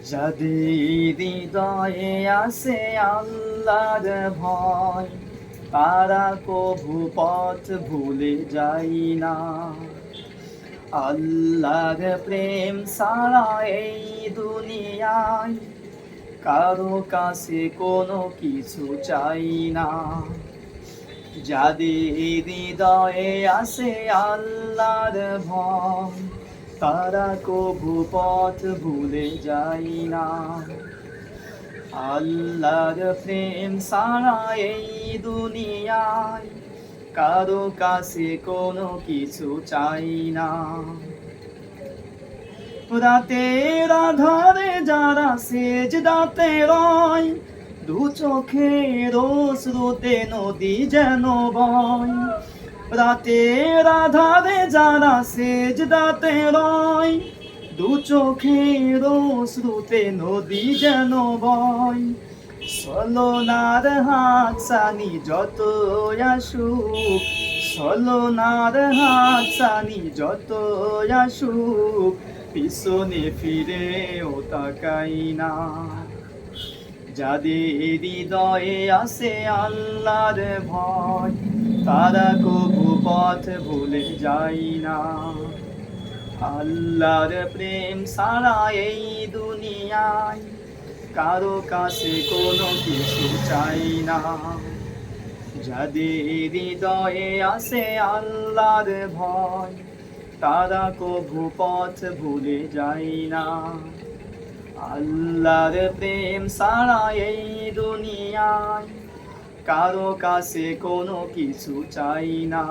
যাদের হৃদয়ে আছে আল্লাহর ভয়, তারা কভু পথ ভুলে যায় না। আল্লাহর প্রেম ছাড়া এই দুনিয়ায় কারো কাছে কোনো কিছু চাই না। যাদের হৃদয়ে আছে আল্লাহর ভয়, তারা কভু পথ ভুলে যায় না। আল্লাহর প্রেম ছাড়া এই দুনিয়ায় কারো কাছে কোনো কিছু চাই না। রাতের আধারে যারা সেজদাতে রয়, দু চোখের অশ্রুতে নদী যেন বয়। রাতের আধারে যারা সেজদাতে রয়, দু চোখের অশ্রুতে নদী যেন বয়। ছলনার হাতছানি যত আসুক, ছলনার হাতছানি যত আসুক, পিছনে ফিরেও তাকাই না। যাদের হৃদয়ে আছে আল্লাহর ভয়, তারা কভু পথ ভুলে যায় না। আল্লাহর প্রেম ছাড়া এই দুনিয়ায় কারো কাছে কোনো কিছু চাই না। যাদের হৃদয়ে আছে আল্লাহর ভয়, তারা কভু পথ ভুলে যায় না। আল্লাহর প্রেম ছাড়া এই দুনিয়ায় কারো কাছে কোনো কিছু চাই না।